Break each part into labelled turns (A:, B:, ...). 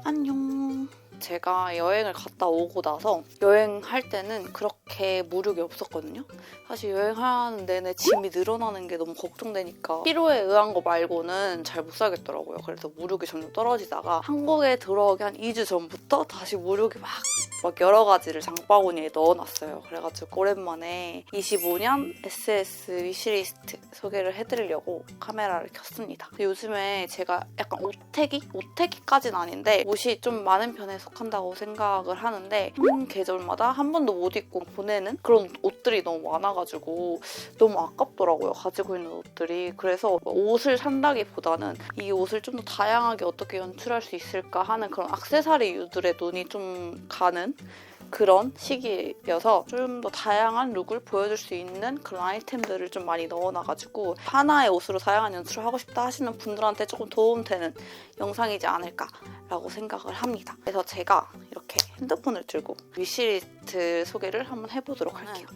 A: 안녕. 제가 여행을 갔다 오고 나서 여행할 때는 그렇게 무력이 없었거든요. 사실 여행하는 내내 짐이 늘어나는 게 너무 걱정되니까 피로에 의한 거 말고는 잘 못 살겠더라고요. 그래서 무력이 점점 떨어지다가 한국에 들어오기 한 2주 전부터 다시 무력이 막 여러 가지를 장바구니에 넣어놨어요. 그래가지고 오랜만에 25년 SS 위시리스트 소개를 해드리려고 카메라를 켰습니다. 요즘에 제가 약간 옷태기까지는 아닌데 옷이 좀 많은 편에 속한다고 생각을 하는데 계절마다 한 번도 못 입고 보내는 그런 옷들이 너무 많아가지고 너무 아깝더라고요. 가지고 있는 옷들이. 그래서 옷을 산다기보다는 이 옷을 좀 더 다양하게 어떻게 연출할 수 있을까 하는 그런 액세서리류들에 눈이 좀 가는 그런 시기여서 좀 더 다양한 룩을 보여줄 수 있는 그런 아이템들을 좀 많이 넣어놔가지고 하나의 옷으로 다양한 연출을 하고 싶다 하시는 분들한테 조금 도움되는 영상이지 않을까라고 생각을 합니다. 그래서 제가 이렇게 핸드폰을 들고 위시리스트 소개를 한번 해보도록 할게요.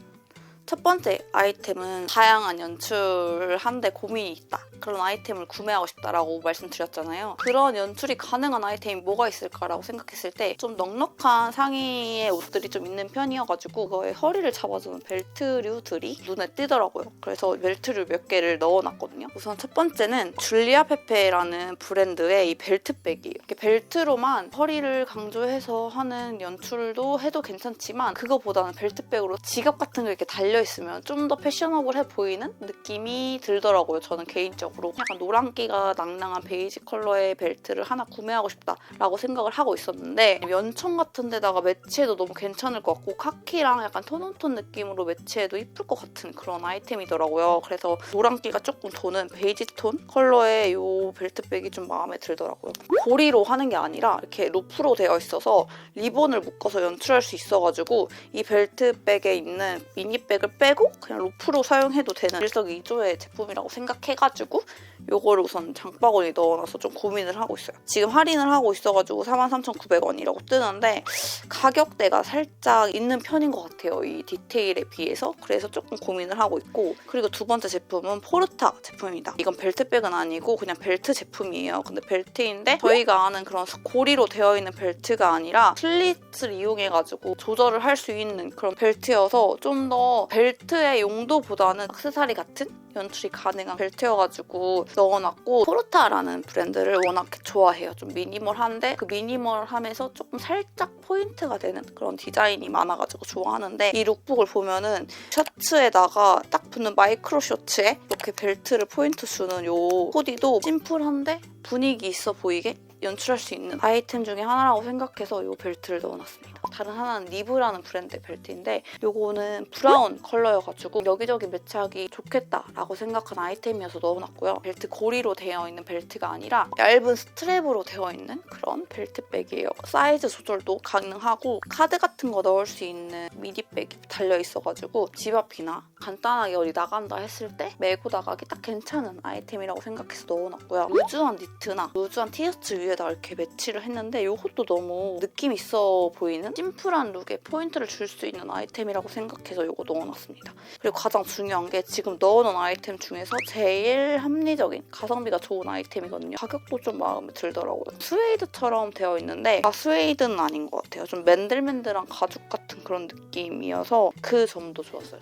A: 첫 번째 아이템은 다양한 연출을 하는데 고민이 있다. 그런 아이템을 구매하고 싶다라고 말씀드렸잖아요. 그런 연출이 가능한 아이템이 뭐가 있을까라고 생각했을 때 좀 넉넉한 상의의 옷들이 좀 있는 편이어가지고 그거에 허리를 잡아주는 벨트류들이 눈에 띄더라고요. 그래서 벨트류 몇 개를 넣어놨거든요. 우선 첫 번째는 줄리아 페페라는 브랜드의 이 벨트백이에요. 이렇게 벨트로만 허리를 강조해서 하는 연출도 해도 괜찮지만 그거보다는 벨트백으로 지갑 같은 거 이렇게 달려있으면 좀 더 패셔너블해 보이는 느낌이 들더라고요. 저는 개인적으로. 약간 노란기가 낭낭한 베이지 컬러의 벨트를 하나 구매하고 싶다라고 생각을 하고 있었는데 연청 같은 데다가 매치해도 너무 괜찮을 것 같고 카키랑 약간 톤온톤 느낌으로 매치해도 이쁠 것 같은 그런 아이템이더라고요. 그래서 노란기가 조금 도는 베이지 톤 컬러의 이 벨트백이 좀 마음에 들더라고요. 고리로 하는 게 아니라 이렇게 로프로 되어 있어서 리본을 묶어서 연출할 수 있어가지고 이 벨트백에 있는 미니백을 빼고 그냥 로프로 사용해도 되는 일석이조의 제품이라고 생각해가지고 요거를 우선 장바구니에 넣어놔서 좀 고민을 하고 있어요. 지금 할인을 하고 있어가지고 43,900원이라고 뜨는데 가격대가 살짝 있는 편인 것 같아요. 이 디테일에 비해서. 그래서 조금 고민을 하고 있고 그리고 두 번째 제품은 포르타 제품입니다. 이건 벨트백은 아니고 그냥 벨트 제품이에요. 근데 벨트인데 저희가 아는 그런 고리로 되어 있는 벨트가 아니라 슬릿을 이용해가지고 조절을 할 수 있는 그런 벨트여서 좀 더 벨트의 용도보다는 액세서리 같은 연출이 가능한 벨트여가지고 넣어놨고 포르타라는 브랜드를 워낙 좋아해요. 좀 미니멀한데 그 미니멀함에서 조금 살짝 포인트가 되는 그런 디자인이 많아가지고 좋아하는데 이 룩북을 보면은 셔츠에다가 딱 붙는 마이크로 셔츠에 이렇게 벨트를 포인트 주는 요 코디도 심플한데 분위기 있어 보이게 연출할 수 있는 아이템 중에 하나라고 생각해서 이 벨트를 넣어놨습니다. 다른 하나는 니브라는 브랜드의 벨트인데 이거는 브라운 컬러여가지고 여기저기 매치하기 좋겠다라고 생각한 아이템이어서 넣어놨고요. 벨트 고리로 되어 있는 벨트가 아니라 얇은 스트랩으로 되어 있는 그런 벨트백이에요. 사이즈 조절도 가능하고 카드 같은 거 넣을 수 있는 미니백이 달려있어가지고 집 앞이나 간단하게 어디 나간다 했을 때 메고 나가기 딱 괜찮은 아이템이라고 생각해서 넣어놨고요. 루즈한 니트나 루즈한 티셔츠 위에다 이렇게 매치를 했는데 이것도 너무 느낌 있어 보이는 심플한 룩에 포인트를 줄 수 있는 아이템이라고 생각해서 이거 넣어놨습니다. 그리고 가장 중요한 게 지금 넣어놓은 아이템 중에서 제일 합리적인 가성비가 좋은 아이템이거든요. 가격도 좀 마음에 들더라고요. 스웨이드처럼 되어 있는데 스웨이드는 아닌 것 같아요. 좀 맨들맨들한 가죽 같은 그런 느낌이어서 그 점도 좋았어요.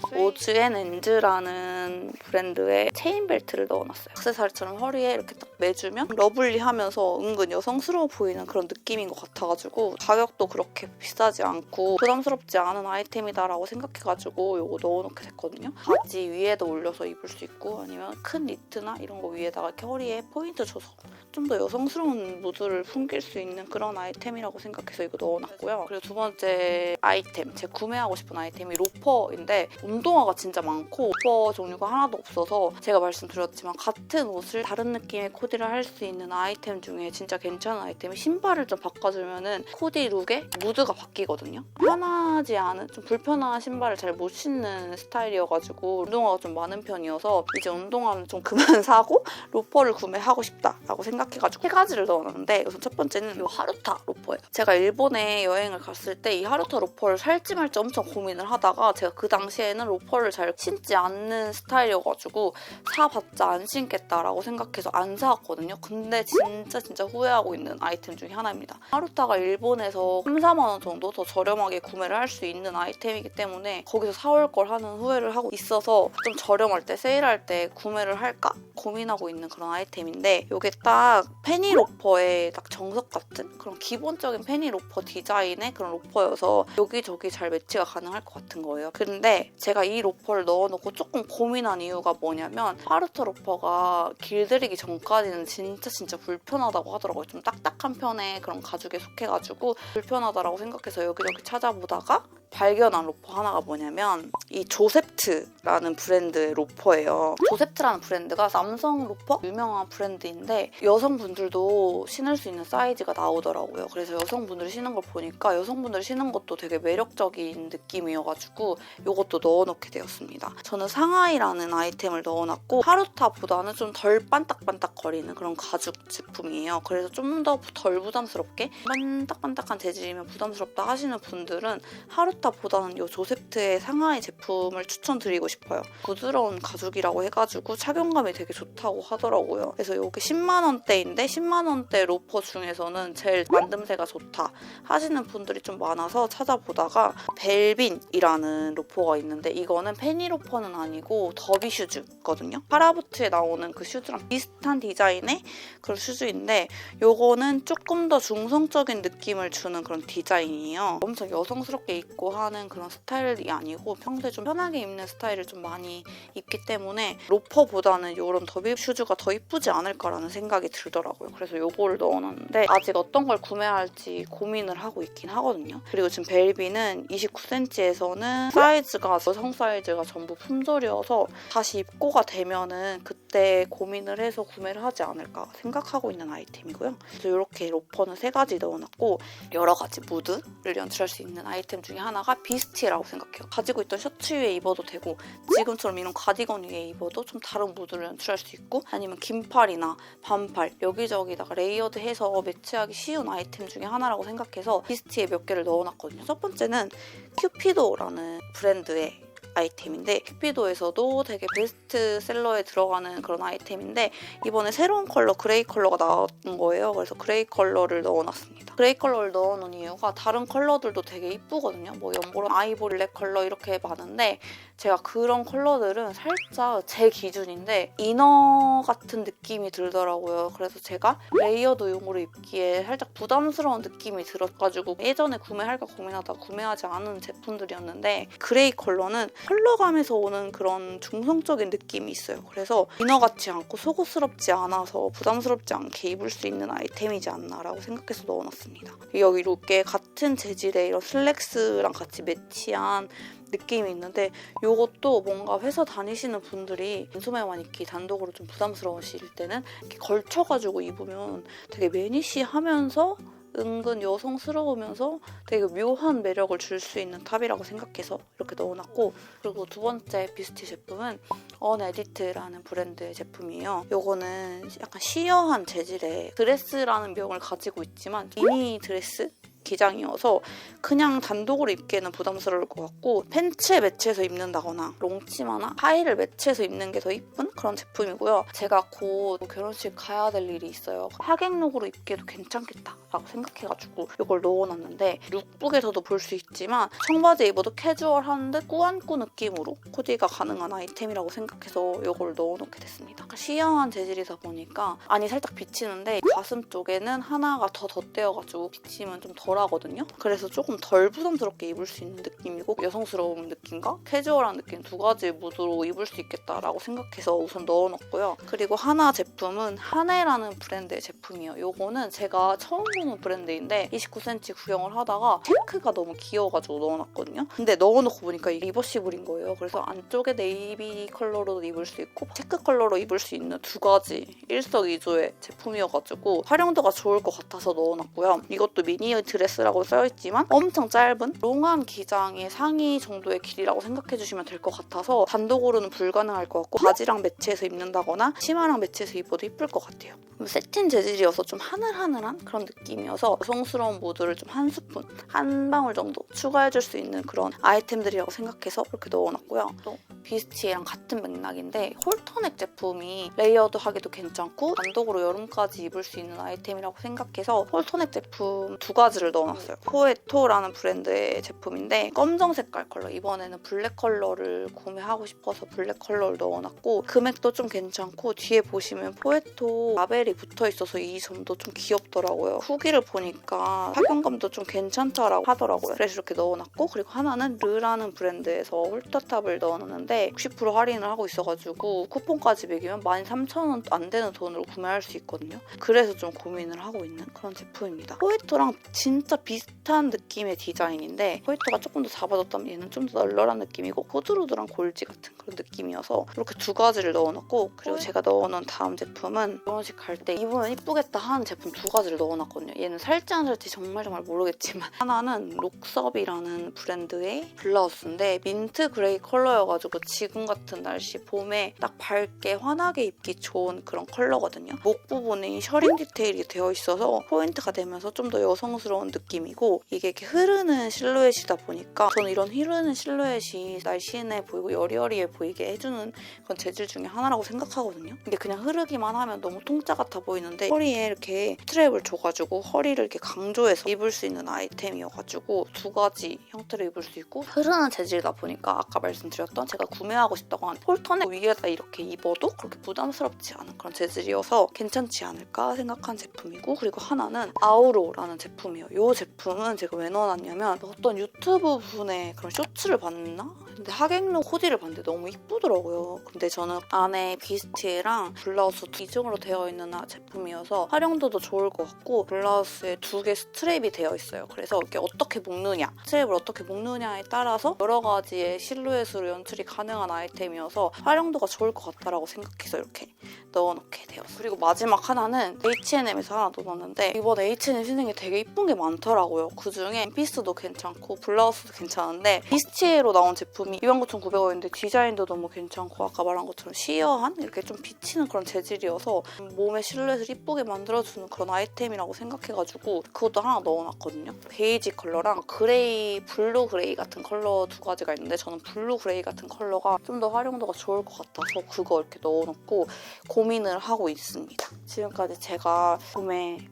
A: 오즈앤엔즈라는 브랜드의 체인 벨트를 넣어놨어요. 액세서리처럼 허리에 이렇게 딱 매주면 러블리하면서 은근 여성스러워 보이는 그런 느낌인 것 같아가지고 가격도 그렇게 비싸지 않고 부담스럽지 않은 아이템이다라고 생각해가지고 이거 넣어놓게 됐거든요. 바지 위에도 올려서 입을 수 있고 아니면 큰 니트나 이런 거 위에다가 이렇게 허리에 포인트 줘서 좀 더 여성스러운 무드를 풍길 수 있는 그런 아이템이라고 생각해서 이거 넣어놨고요. 그리고 두 번째 아이템, 제가 구매하고 싶은 아이템이 로퍼인데 운동화가 진짜 많고 로퍼 종류가 하나도 없어서 제가 말씀드렸지만 같은 옷을 다른 느낌의 코디를 할 수 있는 아이템 중에 진짜 괜찮은 아이템이 신발을 좀 바꿔주면은 코디 룩에 무드가 바뀌거든요. 편하지 않은, 좀 불편한 신발을 잘 못 신는 스타일이어가지고 운동화가 좀 많은 편이어서 이제 운동화는 좀 그만 사고 로퍼를 구매하고 싶다라고 생각해가지고 3가지를 넣어놨는데, 우선 첫 번째는 이 하루타 로퍼예요. 제가 일본에 여행을 갔을 때 이 하루타 로퍼를 살지 말지 엄청 고민을 하다가 제가 그 당시에는 로퍼를 잘 신지 않는 스타일이어가지고 사봤자 안 신겠다라고 생각해서 안 사왔거든요. 근데 진짜 후회하고 있는 아이템 중에 하나입니다. 하루타가 일본에서 3, 4만 원 정도 더 저렴하게 구매를 할 수 있는 아이템이기 때문에 거기서 사올 걸 하는 후회를 하고 있어서 좀 저렴할 때, 세일할 때 구매를 할까 고민하고 있는 그런 아이템인데, 이게 딱 페니 로퍼의 딱 정석 같은 그런 기본적인 페니 로퍼 디자인의 그런 로퍼여서 여기저기 잘 매치가 가능할 것 같은 거예요. 근데 제가 이 로퍼를 넣어놓고 조금 고민한 이유가 뭐냐면, 하루타 로퍼가 길들이기 전까지는 진짜 불편하다고 하더라고요. 좀 딱딱한 편의 그런 가죽에 속해가지고 불편하다라고 생각해서 여기저기 찾아보다가 발견한 로퍼 하나가 뭐냐면 이 조셉트라는 브랜드의 로퍼예요. 조셉트라는 브랜드가 남성 로퍼? 유명한 브랜드인데 여성분들도 신을 수 있는 사이즈가 나오더라고요. 그래서 여성분들이 신는 걸 보니까 여성분들이 신는 것도 되게 매력적인 느낌이어가지고 이것도 넣어놓게 되었습니다. 저는 상하이라는 아이템을 넣어놨고, 하루타보다는 좀 덜 반딱반딱거리는 그런 가죽 제품이에요. 그래서 좀 더 덜 부담스럽게, 반딱반딱한 재질이면 부담스럽다 하시는 분들은 하루타보다는 이 조셉트의 상하이 제품을 추천드리고 싶어요. 부드러운 가죽이라고 해가지고 착용감이 되게 좋다고 하더라고요. 그래서 이게 10만 원대인데 10만 원대 로퍼 중에서는 제일 만듦새가 좋다 하시는 분들이 좀 많아서 찾아보다가 벨빈이라는 로퍼가 있는데, 이거는 페니 로퍼는 아니고 더비 슈즈거든요. 파라보트에 나오는 그 슈즈랑 비슷한 디자인의 그런 슈즈인데, 이거는 조금 더 중성적인 느낌을 주는 그런 디자인이에요. 엄청 여성스럽게 입고 하는 그런 스타일이 아니고 평소에 좀 편하게 입는 스타일을 좀 많이 입기 때문에 로퍼보다는 이런 더비 슈즈가 더 이쁘지 않을까라는 생각이 들더라고요. 그래서 이거를 넣어놨는데 아직 어떤 걸 구매할지 고민을 하고 있긴 하거든요. 그리고 지금 벨비는 29cm에서는 사이즈가 여성 사이즈가 전부 품절이어서 다시 입고가 되면은 그때 고민을 해서 구매를 하지 않을까 생각하고 있는 아이템이고요. 그래서 이렇게 로퍼는 3가지 넣어놨고, 여러 가지 무드를 연출할 수 있는 아이템 중에 하나가 비스티라고 생각해요. 가지고 있던 셔츠 위에 입어도 되고 지금처럼 이런 가디건 위에 입어도 좀 다른 무드를 연출할 수 있고, 아니면 긴팔이나 반팔 여기저기다가 레이어드해서 매치하기 쉬운 아이템 중에 하나라고 생각해서 비스티에 몇 개를 넣어놨거든요. 첫 번째는 큐피도라는 브랜드의 아이템인데, 큐피도에서도 되게 베스트셀러에 들어가는 그런 아이템인데 이번에 새로운 컬러 그레이 컬러가 나온 거예요. 그래서 그레이 컬러를 넣어놨습니다. 그레이 컬러를 넣어놓은 이유가 다른 컬러들도 되게 이쁘거든요. 뭐 연보라, 아이보리 블랙 컬러 이렇게 많은데 제가 그런 컬러들은 살짝 제 기준인데 이너 같은 느낌이 들더라고요. 그래서 제가 레이어드용으로 입기에 살짝 부담스러운 느낌이 들어가지고 예전에 구매할까 고민하다가 구매하지 않은 제품들이었는데, 그레이 컬러는 컬러감에서 오는 그런 중성적인 느낌이 있어요. 그래서 이너 같지 않고 속옷스럽지 않아서 부담스럽지 않게 입을 수 있는 아이템이지 않나라고 생각해서 넣어놨습니다. 여기 이렇게 같은 재질의 이런 슬랙스랑 같이 매치한 느낌이 있는데, 이것도 뭔가 회사 다니시는 분들이 소매만 입기 단독으로 좀 부담스러우실 때는 이렇게 걸쳐가지고 입으면 되게 매니시하면서 은근 여성스러우면서 되게 묘한 매력을 줄 수 있는 탑이라고 생각해서 이렇게 넣어놨고, 그리고 두 번째 비스티 제품은 언에디트라는 브랜드의 제품이에요. 이거는 약간 시어한 재질의 드레스라는 명을 가지고 있지만 미니 드레스 기장이어서 그냥 단독으로 입기에는 부담스러울 것 같고, 팬츠에 매치해서 입는다거나 롱치마나 하의를 매치해서 입는 게 더 이쁜 그런 제품이고요. 제가 곧 결혼식 가야 될 일이 있어요. 하객룩으로 입기에도 괜찮겠다 라고 생각해가지고 이걸 넣어놨는데, 룩북에서도 볼 수 있지만 청바지 입어도 캐주얼한 듯 꾸안꾸 느낌으로 코디가 가능한 아이템이라고 생각해서 이걸 넣어놓게 됐습니다. 시어한 재질이다 보니까 안이 살짝 비치는데 가슴 쪽에는 하나가 더 덧대어가지고 비치면 좀 덜하거든요. 그래서 조금 덜 부담스럽게 입을 수 있는 느낌이고, 여성스러운 느낌과 캐주얼한 느낌 두 가지 무드로 입을 수 있겠다라고 생각해서 우선 넣어놨고요. 그리고 하나 제품은 하네라는 브랜드의 제품이에요. 이거는 제가 처음 보는 브랜드인데 29cm 구경을 하다가 체크가 너무 귀여워가지고 넣어놨거든요. 근데 넣어놓고 보니까 이게 리버시블인 거예요. 그래서 안쪽에 네이비 컬러로 입을 수 있고 체크 컬러로 입을 수 있는 두 가지 일석이조의 제품이어가지고 활용도가 좋을 것 같아서 넣어놨고요. 이것도 미니 드레스 드레스라고 써있지만 엄청 짧은 롱한 기장의 상의 정도의 길이라고 생각해주시면 될 것 같아서 단독으로는 불가능할 것 같고 바지랑 매치해서 입는다거나 치마랑 매치해서 입어도 이쁠 것 같아요. 세틴 재질이어서 좀 하늘하늘한 그런 느낌이어서 여성스러운 무드를 좀 한 스푼, 한 방울 정도 추가해줄 수 있는 그런 아이템들이라고 생각해서 이렇게 넣어놨고요. 또 비스티에랑 같은 맥락인데 홀터넥 제품이 레이어드하기도 괜찮고 단독으로 여름까지 입을 수 있는 아이템이라고 생각해서 홀터넥 제품 2가지를 넣어놨어요. 포에토라는 브랜드의 제품인데 검정 색깔 컬러, 이번에는 블랙 컬러를 구매하고 싶어서 블랙 컬러를 넣어놨고 금액도 좀 괜찮고 뒤에 보시면 포에토 라벨이 붙어있어서 이 점도 좀 귀엽더라고요. 후기를 보니까 착용감도 좀 괜찮다라고 하더라고요. 그래서 이렇게 넣어놨고 그리고 하나는 르라는 브랜드에서 홀터탑을 넣어놨는데 60% 할인을 하고 있어가지고 쿠폰까지 매기면 13,000원 안 되는 돈으로 구매할 수 있거든요. 그래서 좀 고민을 하고 있는 그런 제품입니다. 포에토랑 진짜 비슷한 느낌의 디자인인데 포에토가 조금 더 잡아줬다면 얘는 좀 더 널널한 느낌이고 후드루드랑 골지 같은 그런 느낌이어서 이렇게 2가지를 넣어놨고 그리고 제가 넣어놓은 다음 제품은 결혼식 갈 때 입으면 이쁘겠다 하는 제품 2가지를 넣어놨거든요. 얘는 살지 안 살지 정말 모르겠지만 하나는 록섭이라는 브랜드의 블라우스인데 민트 그레이 컬러여가지고 지금 같은 날씨 봄에 딱 밝게 환하게 입기 좋은 그런 컬러거든요. 목 부분이 셔링 디테일이 되어 있어서 포인트가 되면서 좀 더 여성스러운 느낌이고 이게 이렇게 흐르는 실루엣이다 보니까 저는 이런 흐르는 실루엣이 날씬해 보이고 여리여리해 보이게 해주는 그런 재질 중에 하나라고 생각하거든요. 이게 그냥 흐르기만 하면 너무 통짜 같아 보이는데 허리에 이렇게 스트랩을 줘가지고 허리를 이렇게 강조해서 입을 수 있는 아이템이어가지고 2가지 형태로 입을 수 있고 흐르는 재질이다 보니까 아까 말씀드렸던 제가 구매하고 싶다고 한 폴터넥 위에다 이렇게 입어도 그렇게 부담스럽지 않은 그런 재질이어서 괜찮지 않을까 생각한 제품이고 그리고 하나는 아우로라는 제품이에요. 이 제품은 제가 왜 넣어놨냐면 어떤 유튜브 분의 그런 쇼츠를 봤나? 근데 하객룩 코디를 봤는데 너무 이쁘더라고요. 근데 저는 안에 비스티에랑 블라우스 이중으로 되어 있는 제품이어서 활용도도 좋을 것 같고 블라우스에 2개 스트랩이 되어 있어요. 그래서 이렇게 어떻게 묶느냐, 스트랩을 어떻게 묶느냐에 따라서 여러 가지의 실루엣으로 연출이 가능한 아이템이어서 활용도가 좋을 것 같다라고 생각해서 이렇게 넣어놓게 되었어요. 그리고 마지막 하나는 H&M에서 하나 넣어놨는데 이번 H&M 신상이 되게 이쁜 게 많더라고요. 그중에 원피스도 괜찮고 블라우스도 괜찮은데 비스티에로 나온 제품이 29,900원인데 디자인도 너무 괜찮고 아까 말한 것처럼 시어한 이렇게 좀 비치는 그런 재질이어서 몸의 실루엣을 이쁘게 만들어주는 그런 아이템이라고 생각해가지고 그것도 하나 넣어놨거든요. 베이지 컬러랑 그레이, 블루 그레이 같은 컬러 2가지가 있는데 저는 블루 그레이 같은 컬러가 좀 더 활용도가 좋을 것 같아서 그거 이렇게 넣어놓고 고민을 하고 있습니다. 지금까지 제가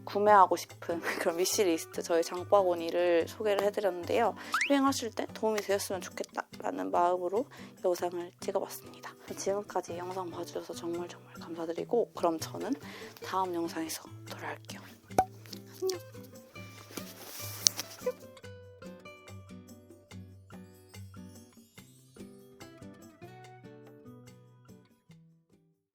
A: 구매하고 싶은 그런 위시리스트 저희 장바구니를 소개를 해드렸는데요. 쇼핑하실 때 도움이 되었으면 좋겠다라는 마음으로 영상을 찍어봤습니다. 지금까지 영상 봐주셔서 정말 감사드리고 그럼 저는 다음 영상에서 돌아올게요. 안녕!